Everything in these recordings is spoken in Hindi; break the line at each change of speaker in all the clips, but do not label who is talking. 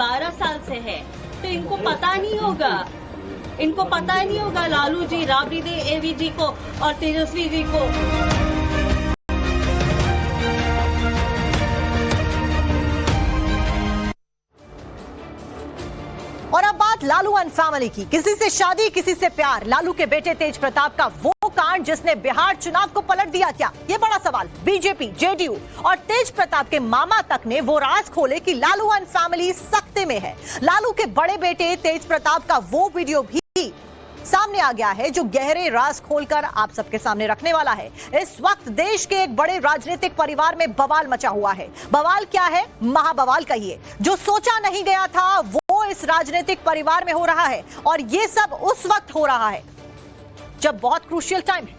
12 साल से है, तो इनको पता नहीं होगा, इनको पता नहीं होगा लालू जी, राबड़ी देवी जी को और तेजस्वी जी को।
और अब बात लालू एंड फैमिली की। किसी से शादी, किसी से प्यार। लालू के बेटे तेज प्रताप का वो कांड जिसने बिहार चुनाव को पलट दिया क्या? ये बड़ा सवाल। बीजेपी, जेडीयू और तेज प्रताप के मामा तक ने वो राज खोले कि लालू एंड फैमिली सख्ते में है। लालू के बड़े बेटे तेज प्रताप का वो वीडियो भी सामने आ गया है जो गहरे राज खोलकर आप सबके सामने रखने वाला है। इस वक्त देश के एक बड़े राजनीतिक परिवार में बवाल मचा हुआ है। बवाल क्या है? महाबवाल कहिए। जो सोचा नहीं गया था वो इस राजनीतिक परिवार में हो रहा है, और ये सब उस वक्त हो रहा है जब बहुत क्रूशियल टाइम है,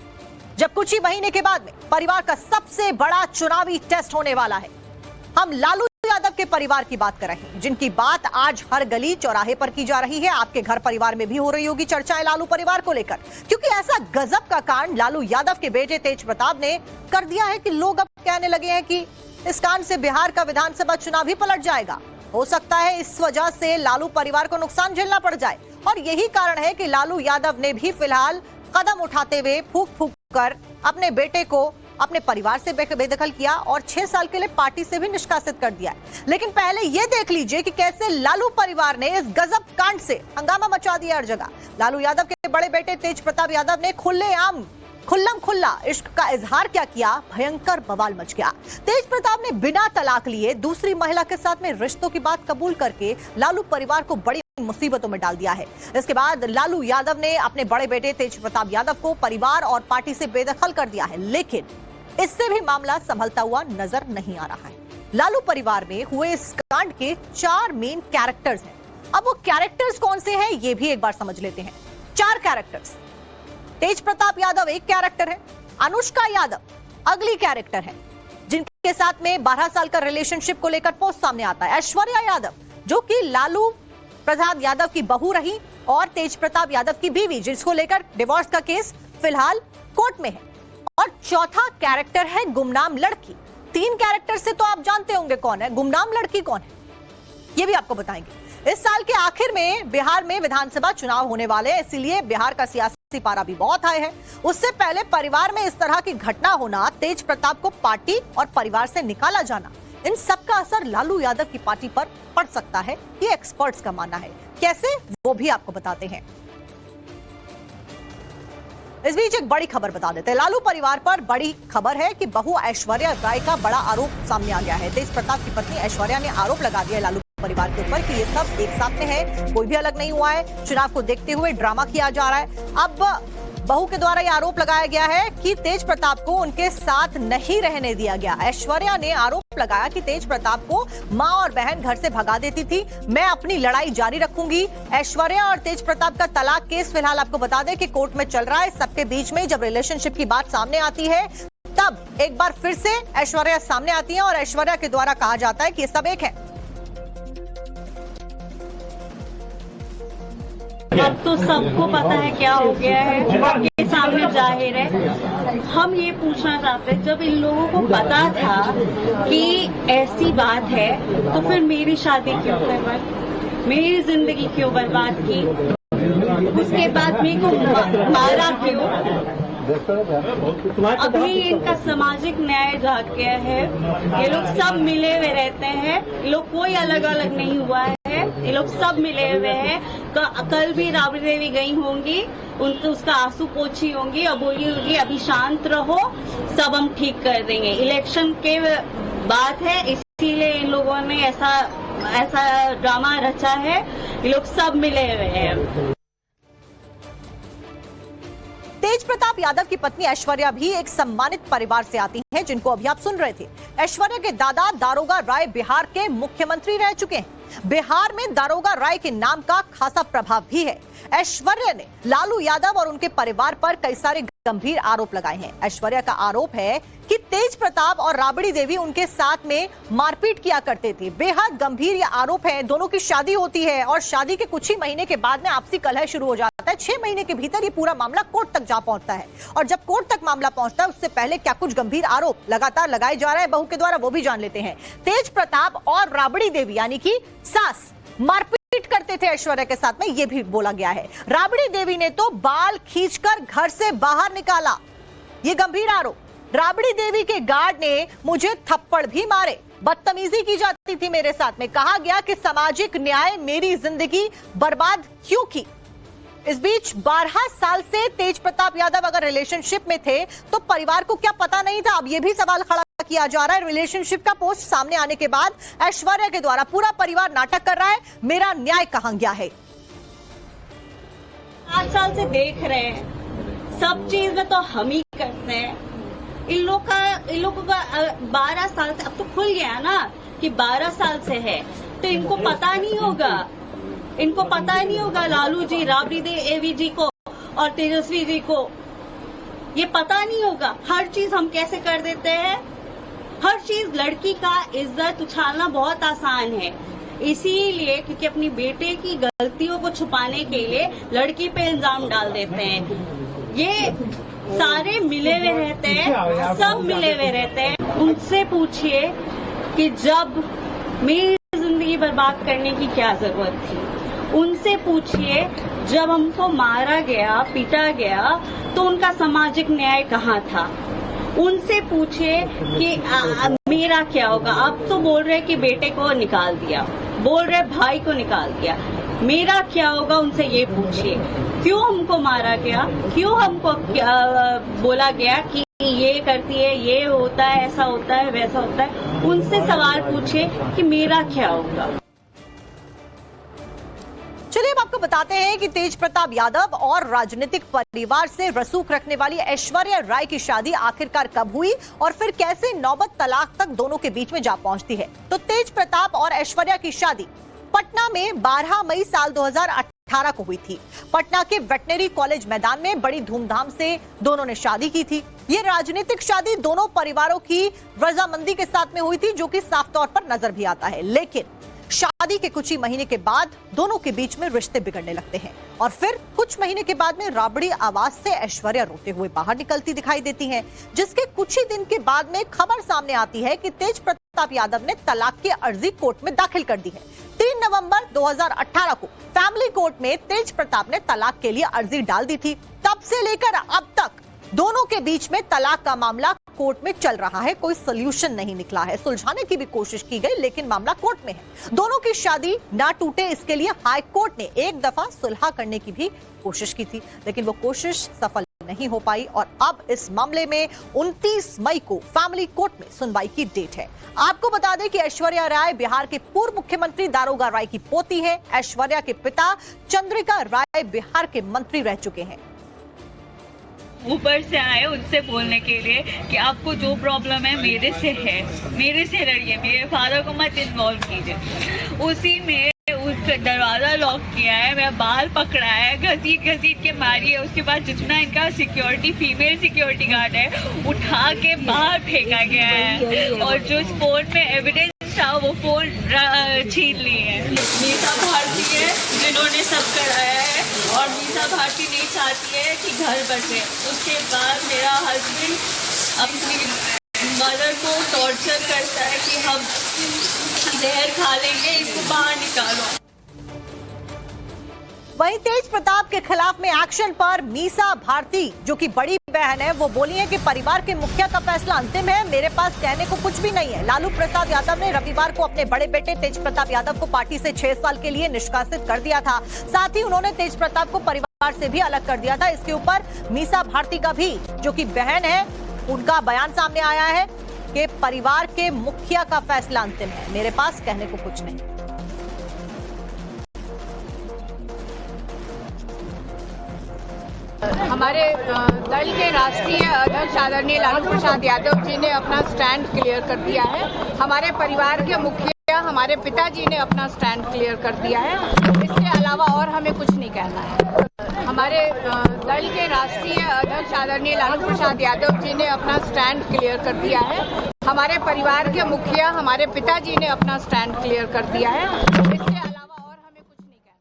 जब कुछ ही महीने के बाद में परिवार का सबसे बड़ा चुनावी टेस्ट होने वाला है। हम लालू यादव के परिवार की बात कर रहे हैं, जिनकी बात आज हर गली चौराहे पर की जा रही है। आपके घर परिवार में भी हो रही होगी चर्चाएं लालू परिवार को लेकर, क्योंकि ऐसा गजब का कांड लालू यादव के बेटे तेज प्रताप ने कर दिया है कि लोग अब कहने लगे हैं कि इस कांड से बिहार का विधानसभा चुनाव ही पलट जाएगा। हो सकता है इस वजह से लालू परिवार को नुकसान झेलना पड़ जाए, और यही कारण है कि लालू यादव ने भी फिलहाल कदम उठाते हुए फूंक फूंक कर अपने बेटे को अपने परिवार से बेदखल किया और 6 साल के लिए पार्टी से भी निष्कासित कर दिया है। लेकिन पहले यह देख लीजिए कि कैसे लालू परिवार ने इस गजब कांड से हंगामा मचा दिया हर जगह। लालू यादव के बड़े बेटे तेज प्रताप यादव ने खुल्लेआम खुल्लम खुल्ला इश्क का इजहार क्या किया, भयंकर बवाल मच गया। तेज प्रताप ने बिना तलाक लिए दूसरी महिला के साथ में रिश्तों की बात कबूल करके लालू परिवार को बड़ी मुसीबतों में डाल दिया है। इसके बाद लालू यादव ने अपने बड़े बेटे तेज प्रताप यादव को परिवार और पार्टी से बेदखल कर दिया है, लेकिन इससे भी मामला संभलता हुआ नजर नहीं आ रहा है। लालू परिवार में हुए इस कांड के 4 मेन कैरेक्टर्स हैं। अब वो कैरेक्टर्स कौन से हैं ये भी एक बार समझ लेते हैं। 4 कैरेक्टर्स। तेज प्रताप यादव एक कैरेक्टर है, अनुष्का यादव अगली कैरेक्टर है, जिनके साथ में 12 साल का रिलेशनशिप को लेकर पोस्ट सामने आता है। ऐश्वर्या यादव जो कि लालू प्रसाद यादव की बहू रही और तेज प्रताप यादव की बीवी, जिसको लेकर डिवोर्स का केस फिलहाल कोर्ट में है। और चौथा कैरेक्टर है गुमनाम लड़की। 3 कैरेक्टर से तो आप जानते होंगे कौन है, गुमनाम लड़की कौन है ये भी आपको बताएंगे। इस साल के आखिर में बिहार में विधानसभा चुनाव होने वाले हैं, इसीलिए बिहार का सियासी पारा भी बहुत हाई है। उससे पहले परिवार में इस तरह की घटना होना, तेज प्रताप को पार्टी और परिवार से निकाला जाना, इन सब का असर लालू यादव की पार्टी पर पड़ सकता है, ये एक्सपर्ट्स का मानना है। कैसे, वो भी आपको बताते हैं। इस बीच एक बड़ी खबर बता देते हैं। लालू परिवार पर बड़ी खबर है कि बहू ऐश्वर्या राय का बड़ा आरोप सामने आ गया है। तेज प्रताप की पत्नी ऐश्वर्या ने आरोप लगा दिया लालू परिवार के ऊपर कि ये सब एक साथ में है, कोई भी अलग नहीं हुआ है। चुनाव को देखते हुए ड्रामा किया जा रहा है। अब बहू के द्वारा यह आरोप लगाया गया है कि तेज प्रताप को उनके साथ नहीं रहने दिया गया। ऐश्वर्या ने आरोप लगाया कि तेज प्रताप को मां और बहन घर से भगा देती थी, मैं अपनी लड़ाई जारी रखूंगी। ऐश्वर्या और तेज प्रताप का तलाक केस फिलहाल आपको बता दें कि कोर्ट में चल रहा है। सबके बीच में जब रिलेशनशिप की बात सामने आती है तब एक बार फिर से ऐश्वर्या सामने आती है और ऐश्वर्या के द्वारा कहा जाता है कि ये सब एक है।
अब तो सबको पता है क्या हो गया है, ये सामने जाहिर है। हम ये पूछना चाहते हैं, जब इन लोगों को पता था कि ऐसी बात है तो फिर मेरी शादी क्यों करवाई, मेरी जिंदगी क्यों बर्बाद की, उसके बाद मेरे को मारा क्यों? अभी इनका सामाजिक न्याय जाग गया है। ये लोग सब मिले हुए रहते हैं, ये लोग कोई अलग अलग नहीं हुआ है, ये लोग सब मिले हुए हैं। कल भी राबड़ी देवी गई होंगी, उनको उसका आंसू पोछी होंगी और बोली होगी अभी शांत रहो, सब हम ठीक कर देंगे। इलेक्शन के बात है, इसीलिए इन लोगों ने ऐसा ड्रामा रचा है। ये लोग सब मिले हुए हैं।
तेज प्रताप यादव की पत्नी ऐश्वर्या भी एक सम्मानित परिवार से आती हैं, जिनको अभी आप सुन रहे थे। ऐश्वर्या के दादा दारोगा राय बिहार के मुख्यमंत्री रह चुके हैं। बिहार में दारोगा राय के नाम का खासा प्रभाव भी है। ऐश्वर्या ने लालू यादव और उनके परिवार पर कई सारे गंभीर आरोप लगाए हैं। ऐश्वर्या का आरोप है कि तेज प्रताप और राबड़ी देवी उनके साथ में मारपीट किया करते थे। बेहद गंभीर ये आरोप है। दोनों की शादी होती है और शादी के कुछ ही महीने के बाद में आपसी कलह शुरू हो जाता है। 6 महीने के भीतर ये पूरा मामला कोर्ट तक जा पहुंचता है, और जब कोर्ट तक मामला पहुंचता है उससे पहले क्या कुछ गंभीर आरोप लगातार लगाए जा रहे हैं बहू के द्वारा, वो भी जान लेते हैं। तेज प्रताप और राबड़ी देवी यानी कि सास मारपीट करते थे ऐश्वर्या के साथ में, यह भी बोला गया है। राबड़ी देवी ने तो बाल खींचकर घर से बाहर निकाला, यह गंभीर आरोप। राबड़ी देवी के गार्ड ने मुझे थप्पड़ भी मारे, बदतमीजी की जाती थी मेरे साथ में। कहा गया कि सामाजिक न्याय मेरी जिंदगी बर्बाद क्यों की। इस बीच 12 साल से तेज प्रताप यादव अगर रिलेशनशिप में थे तो परिवार को क्या पता नहीं था? अब यह भी सवाल खड़ा किया जा रहा है। रिलेशनशिप का पोस्ट सामने आने के बाद ऐश्वर्या के द्वारा पूरा परिवार नाटक कर रहा है, मेरा न्याय कहां गया है।
8 साल से देख रहे हैं, सब चीज में तो हम ही करते हैं। इन लोगों का 12 साल से, अब तो खुल गया ना कि 12 साल से है, तो इनको पता नहीं होगा, इनको पता ही नहीं होगा लालू जी, राबड़ी देवी जी को और तेजस्वी जी को ये पता नहीं होगा। हर चीज हम कैसे कर देते हैं, हर चीज। लड़की का इज्जत उछालना बहुत आसान है, इसीलिए क्योंकि अपनी बेटे की गलतियों को छुपाने के लिए लड़की पे इल्जाम डाल देते हैं। ये सारे मिले हुए रहते हैं, सब मिले हुए रहते हैं। उनसे पूछिए कि जब मेरी जिंदगी बर्बाद करने की क्या जरूरत थी। उनसे पूछिए जब हमको मारा गया, पीटा गया, तो उनका सामाजिक न्याय कहाँ था। उनसे पूछिए कि मेरा क्या होगा। अब तो बोल रहे कि बेटे को निकाल दिया, बोल रहे भाई को निकाल दिया, मेरा क्या होगा। उनसे ये पूछिए क्यों हमको मारा गया, क्यों हमको बोला गया कि ये करती है, ये होता है, ऐसा होता है, वैसा होता है। उनसे सवाल पूछिए कि मेरा क्या होगा।
चलिए अब आपको बताते हैं कि तेज प्रताप यादव और राजनीतिक परिवार से रसूख रखने वाली ऐश्वर्या राय की शादी आखिरकार कब हुई और फिर कैसे नौबत तलाक तक दोनों के बीच में जा पहुंचती है। तो तेज प्रताप और ऐश्वर्या की शादी पटना में 12 मई साल 2018 को हुई थी। पटना के वेटनरी कॉलेज मैदान में बड़ी धूमधाम से दोनों ने शादी की थी। ये राजनीतिक शादी दोनों परिवारों की रजामंदी के साथ में हुई थी, जो कि साफ तौर पर नजर भी आता है। लेकिन शादी के कुछ ही महीने के बाद दोनों के बीच में रिश्ते बिगड़ने लगते हैं और फिर कुछ महीने के बाद में राबड़ी आवाज से ऐश्वर्या रोते हुए बाहर निकलती दिखाई देती हैं, जिसके कुछ ही दिन के बाद में खबर सामने आती है कि तेज प्रताप यादव ने तलाक की अर्जी कोर्ट में दाखिल कर दी है। 3 नवंबर 2018 को फैमिली कोर्ट में तेज प्रताप ने तलाक के लिए अर्जी डाल दी थी। तब से लेकर अब तक दोनों के बीच में तलाक का मामला कोर्ट में चल रहा है, कोई सोल्यूशन नहीं निकला है। सुलझाने की भी कोशिश की गई लेकिन मामला कोर्ट में है। दोनों की शादी ना टूटे इसके लिए हाई कोर्ट ने एक दफा सुलह करने की भी कोशिश की थी, लेकिन वो कोशिश सफल नहीं हो पाई और अब इस मामले में 29 मई को फैमिली कोर्ट में सुनवाई की डेट है। आपको बता दें कि ऐश्वर्या राय बिहार के पूर्व मुख्यमंत्री दारोगा राय की पोती है। ऐश्वर्या के पिता चंद्रिका राय बिहार के मंत्री रह चुके हैं।
ऊपर से आए उनसे बोलने के लिए कि आपको जो प्रॉब्लम है मेरे से लड़िए, मेरे फादर को मत इन्वॉल्व कीजिए। उसी में उस दरवाजा लॉक किया है, मेरा बाल पकड़ा है, घसीट के मारी है। उसके बाद जितना इनका फीमेल सिक्योरिटी गार्ड है उठा के बाहर फेंका गया है और जो इस फोन में एविडेंस था वो फोन छीन ली है। मीसा भारती है जिन्होंने सब कराया है और मीसा भारती नहीं चाहती है कि घर बचे। उसके बाद मेरा हस्बैंड अपनी मदर को टॉर्चर करता है कि हम जहर खा लेंगे, इसको बाहर निकालो।
वहीं तेज प्रताप के खिलाफ में एक्शन पर मीसा भारती जो कि बड़ी बहन है वो बोली है कि परिवार के मुखिया का फैसला अंतिम है, मेरे पास कहने को कुछ भी नहीं है। लालू प्रसाद यादव ने रविवार को अपने बड़े बेटे तेज प्रताप यादव को पार्टी से 6 साल के लिए निष्कासित कर दिया था। साथ ही उन्होंने तेज प्रताप को परिवार से भी अलग कर दिया था। इसके ऊपर मीसा भारती का भी जो कि बहन है उनका बयान सामने आया है कि परिवार के मुखिया का फैसला अंतिम है, मेरे पास कहने को कुछ नहीं।
हमारे दल के राष्ट्रीय अध्यक्ष आदरणीय लालू प्रसाद यादव जी ने अपना स्टैंड क्लियर कर दिया है। हमारे परिवार के मुखिया हमारे पिताजी ने अपना स्टैंड क्लियर कर दिया है। इसके अलावा और हमें कुछ नहीं कहना है। हमारे दल के राष्ट्रीय अध्यक्ष आदरणीय लालू प्रसाद यादव जी ने अपना स्टैंड क्लियर कर दिया है। हमारे परिवार के मुखिया हमारे पिताजी ने अपना स्टैंड क्लियर कर दिया है। इसके अलावा और हमें कुछ नहीं कहना।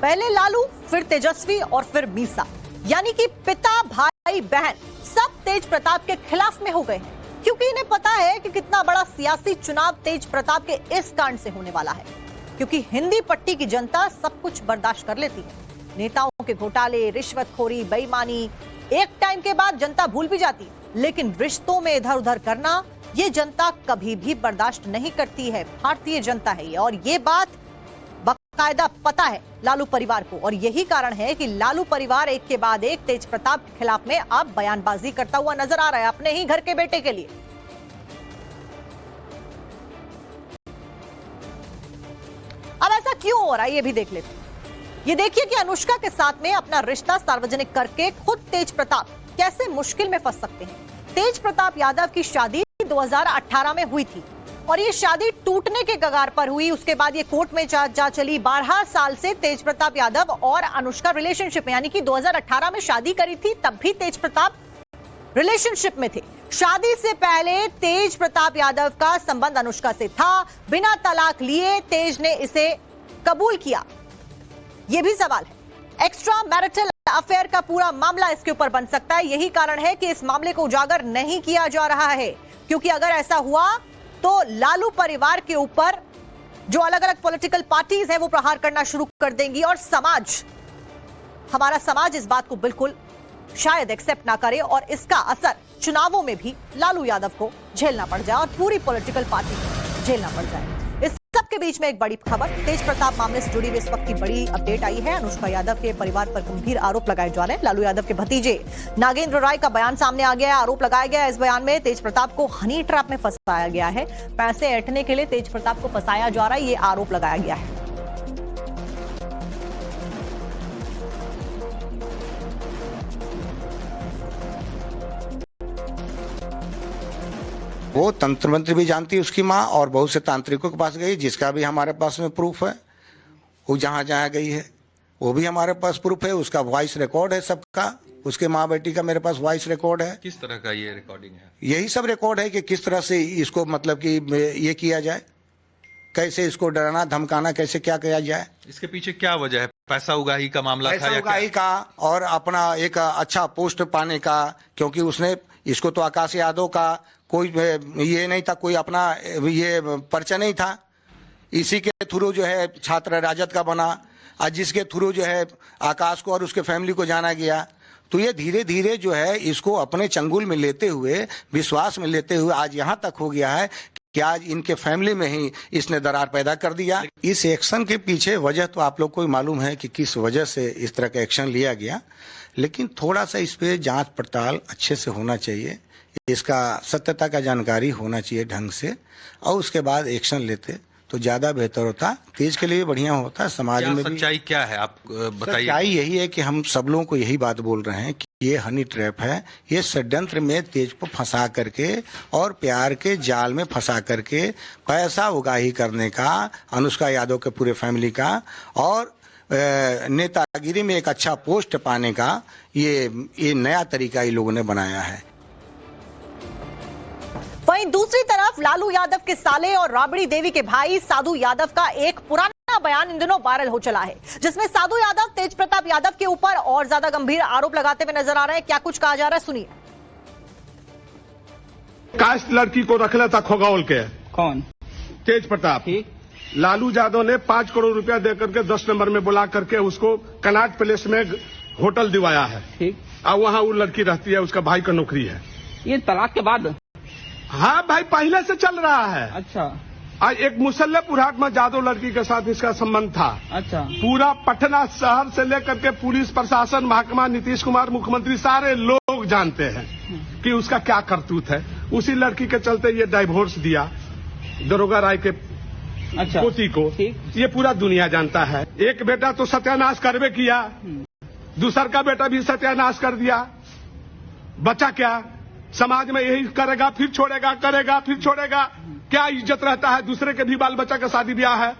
पहले लालू, फिर तेजस्वी और फिर मीसा, यानी कि पिता भाई बहन सब तेज प्रताप के खिलाफ में हो गए हैं, क्योंकि इन्हें पता है कि कितना बड़ा सियासी चुनाव तेज प्रताप के इस कांड से होने वाला है। क्योंकि हिंदी पट्टी की जनता सब कुछ बर्दाश्त कर लेती है। नेताओं के घोटाले, रिश्वतखोरी, बेईमानी एक टाइम के बाद जनता भूल भी जाती है, लेकिन रिश्तों में इधर उधर करना ये जनता कभी भी बर्दाश्त नहीं करती है। भारतीय जनता है ये, और ये बात बाकायदा पता है लालू परिवार को, और यही कारण है कि लालू परिवार एक के बाद एक तेज प्रताप के खिलाफ में अब बयानबाजी करता हुआ नजर आ रहा है अपने ही घर के बेटे के लिए। अब ऐसा क्यों हो रहा है ये भी देख लेते हैं। ये देखिए कि अनुष्का के साथ में अपना रिश्ता सार्वजनिक करके खुद तेज प्रताप कैसे मुश्किल में फंस सकते हैं। तेज प्रताप यादव की शादी 2018 में हुई थी और ये शादी टूटने के कगार पर हुई। उसके बाद ये कोर्ट में जा चली। 12 साल से तेज प्रताप यादव और अनुष्का रिलेशनशिप में, यानी कि 2018 में शादी करी थी, तब भी तेज प्रताप रिलेशनशिप में थे। शादी से पहले तेज प्रताप यादव का संबंध अनुष्का से था। बिना तलाक लिए तेज ने इसे कबूल किया, यह भी सवाल है। एक्स्ट्रा मैरिटल अफेयर का पूरा मामला इसके ऊपर बन सकता है। यही कारण है कि इस मामले को उजागर नहीं किया जा रहा है, क्योंकि अगर ऐसा हुआ तो लालू परिवार के ऊपर जो अलग अलग पॉलिटिकल पार्टीज हैं वो प्रहार करना शुरू कर देंगी, और हमारा समाज इस बात को बिल्कुल शायद एक्सेप्ट ना करे, और इसका असर चुनावों में भी लालू यादव को झेलना पड़ जाए और पूरी पॉलिटिकल पार्टी को झेलना पड़ जाए। इस सबके बीच में एक बड़ी खबर, तेज प्रताप मामले से जुड़ी हुई इस वक्त की बड़ी अपडेट आई है। अनुष्का यादव के परिवार पर गंभीर आरोप लगाए जा रहे हैं। लालू यादव के भतीजे नागेंद्र राय का बयान सामने आ गया है। आरोप लगाया गया है इस बयान में तेज प्रताप को हनी ट्रैप में फंसाया गया है। पैसे ऐंठने के लिए तेज प्रताप को फंसाया जा रहा है, ये आरोप लगाया गया है।
वो तंत्र मंत्र भी जानती है उसकी माँ, और बहुत से तांत्रिकों के पास गई, जिसका भी हमारे पास में प्रूफ है। वो जहाँ जहाँ गई है वो भी हमारे पास प्रूफ है। उसका वॉइस रिकॉर्ड है सबका, उसके माँ बेटी का मेरे पास वॉइस रिकॉर्ड है।
किस तरह का ये रिकॉर्डिंग है?
यही सब रिकॉर्ड है कि किस तरह से इसको मतलब कि ये किया जाए, कैसे इसको डराना धमकाना, कैसे क्या किया जाए।
इसके पीछे क्या वजह है? पैसा उगाही का मामला था?
पैसा उगाही का और अपना एक अच्छा पोस्ट पाने का, क्योंकि उसने इसको तो आकाश यादव का कोई ये नहीं था, कोई अपना ये पर्चा नहीं था। इसी के थ्रू जो है छात्र राजद का बना, और जिसके थ्रू जो है आकाश को और उसके फैमिली को जाना गया। तो ये धीरे धीरे जो है इसको अपने चंगुल में लेते हुए, विश्वास में लेते हुए आज यहाँ तक हो गया है कि आज इनके फैमिली में ही इसने दरार पैदा कर दिया। इस एक्शन के पीछे वजह तो आप लोग को मालूम है कि किस वजह से इस तरह का एक्शन लिया गया, लेकिन थोड़ा सा इस पे जांच पड़ताल अच्छे से होना चाहिए। इसका सत्यता का जानकारी होना चाहिए ढंग से, और उसके बाद एक्शन लेते तो ज्यादा बेहतर होता, तेज के लिए बढ़िया होता, समाज में भी।
सच्चाई क्या है आप बताइए।
सच्चाई यही है कि हम सब लोगों को यही बात बोल रहे हैं कि ये हनी ट्रैप है। ये षड्यंत्र में तेज को फंसा करके और प्यार के जाल में फंसा करके पैसा उगाही करने का, अनुष्का यादव के पूरे फैमिली का, और नेतागिरी में एक अच्छा पोस्ट पाने का ये नया तरीका इन लोगों ने बनाया है।
वहीं दूसरी तरफ लालू यादव के साले और राबड़ी देवी के भाई साधु यादव का एक पुराना बयान इन दिनों वायरल हो चला है, जिसमें साधु यादव तेज प्रताप यादव के ऊपर और ज्यादा गंभीर आरोप लगाते हुए नजर आ रहे हैं। क्या कुछ कहा जा रहा है, सुनिए।
कास्ट लड़की को रख लेता खगौल के,
कौन?
तेज प्रताप। लालू यादव ने 5 करोड़ रुपया देकर के 10 नंबर में बुला करके उसको कनाट पैलेस में होटल दिवाया है।
ठीक।
और वहाँ वो लड़की रहती है, उसका भाई का नौकरी है।
ये तलाक के बाद?
हाँ भाई, पहले से चल रहा है।
अच्छा।
आज एक मुसल्लेपुर हाट में जादव लड़की के साथ इसका संबंध था।
अच्छा।
पूरा पटना शहर से लेकर के पुलिस प्रशासन, महकमा, नीतीश कुमार, मुख्यमंत्री, सारे लोग जानते हैं कि उसका क्या करतूत है। उसी लड़की के चलते ये डाइवोर्स दिया दरोगा राय के पोती को। ये पूरा दुनिया जानता है। एक बेटा तो सत्यानाश करवे किया, दूसर का बेटा भी सत्यानाश कर दिया। बचा क्या? समाज में यही करेगा, फिर छोड़ेगा, करेगा, फिर छोड़ेगा। क्या इज्जत रहता है? दूसरे के भी बाल बच्चा का शादी ब्याह है।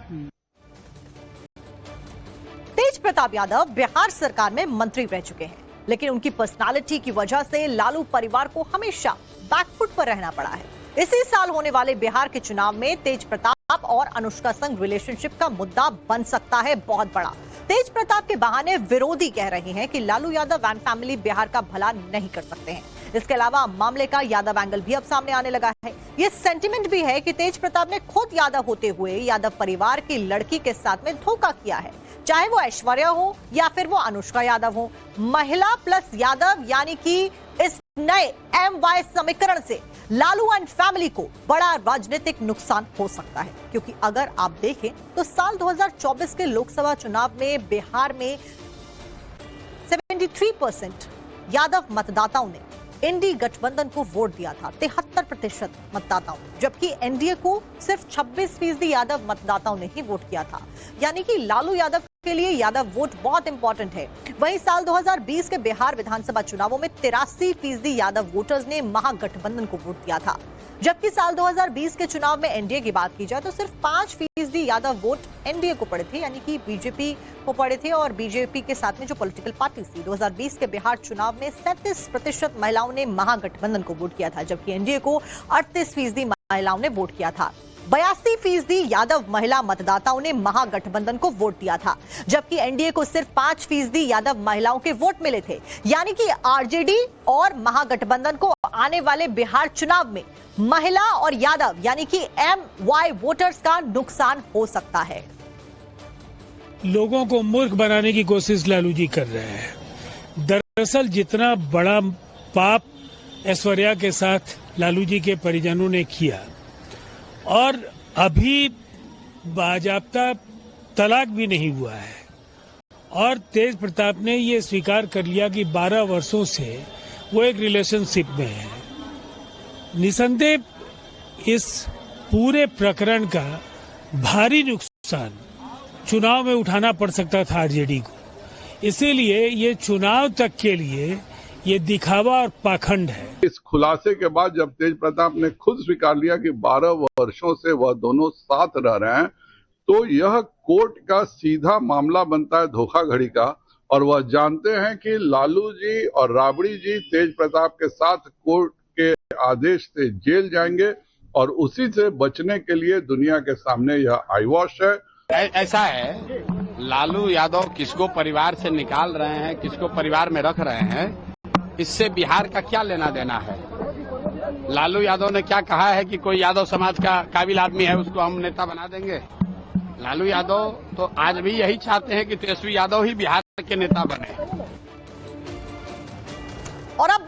तेज प्रताप यादव बिहार सरकार में मंत्री रह चुके हैं, लेकिन उनकी पर्सनालिटी की वजह से लालू परिवार को हमेशा बैकफुट पर रहना पड़ा है। इसी साल होने वाले बिहार के चुनाव में तेज प्रताप और अनुष्का संग रिलेशनशिप का मुद्दा बन सकता है बहुत बड़ा। तेज प्रताप के बहाने विरोधी कह रहे हैं कि लालू यादव एंड फैमिली बिहार का भला नहीं कर सकते हैं। इसके अलावा मामले का यादव एंगल भी अब सामने आने लगा है। ये सेंटिमेंट भी है कि तेज प्रताप ने खुद यादव होते हुए यादव परिवार की लड़की के साथ में धोखा किया है, चाहे वो ऐश्वर्या हो या फिर वो अनुष्का यादव हो। महिला प्लस यादव यानी कि इस नए MY समीकरण से लालू एंड फैमिली को बड़ा राजनीतिक नुकसान हो सकता है, क्योंकि अगर आप देखें तो साल 2024 के लोकसभा चुनाव में बिहार में 73% यादव मतदाताओं ने एनडीए गठबंधन को वोट दिया था, 73% मतदाताओं, जबकि एनडीए को सिर्फ 26% यादव मतदाताओं ने ही वोट किया था। यानी कि लालू यादव के लिए यादव वोट बहुत इंपॉर्टेंट है। वहीं साल 2020 के बिहार विधानसभा चुनावों में 83% यादव वोटर्स ने महागठबंधन को वोट दिया था, जबकि साल 2020 के चुनाव में एनडीए की बात की जाए तो सिर्फ 5% यादव वोट एनडीए को पड़े थे, यानी कि बीजेपी को पड़े थे। और बीजेपी के साथ में जो पॉलिटिकल पार्टी थी, 2020 के बिहार चुनाव में 37% महिलाओं ने महागठबंधन को वोट किया था, जबकि एनडीए को 38% महिलाओं ने वोट किया था। 82% यादव महिला मतदाताओं ने महागठबंधन को वोट दिया था, जबकि एनडीए को सिर्फ 5% यादव महिलाओं के वोट मिले थे। यानी कि आरजेडी और महागठबंधन को आने वाले बिहार चुनाव में महिला और यादव यानी कि MY वोटर्स का नुकसान हो सकता है।
लोगों को मूर्ख बनाने की कोशिश लालू जी कर रहे हैं। दरअसल जितना बड़ा पाप ऐश्वर्या के साथ लालू जी के परिजनों ने किया और अभी बाजाप्ता तलाक भी नहीं हुआ है, और तेज प्रताप ने ये स्वीकार कर लिया कि 12 वर्षों से वो एक रिलेशनशिप में है। निसंदेह इस पूरे प्रकरण का भारी नुकसान चुनाव में उठाना पड़ सकता था आरजेडी को, इसीलिए ये चुनाव तक के लिए ये दिखावा और पाखंड है।
इस खुलासे के बाद जब तेज प्रताप ने खुद स्वीकार लिया कि 12 वर्षों से वह दोनों साथ रह रहे हैं, तो यह कोर्ट का सीधा मामला बनता है धोखाधड़ी का। और वह जानते हैं कि लालू जी और राबड़ी जी तेज प्रताप के साथ कोर्ट के आदेश से जेल जाएंगे, और उसी से बचने के लिए दुनिया के सामने यह आई वॉश है।
ऐसा है, लालू यादव किसको परिवार से निकाल रहे हैं, किसको परिवार में रख रहे हैं, इससे बिहार का क्या लेना देना है। लालू यादव ने क्या कहा है कि कोई यादव समाज का काबिल आदमी है उसको हम नेता बना देंगे। लालू यादव तो आज भी यही चाहते हैं कि तेजस्वी यादव ही बिहार के नेता बने।
और अब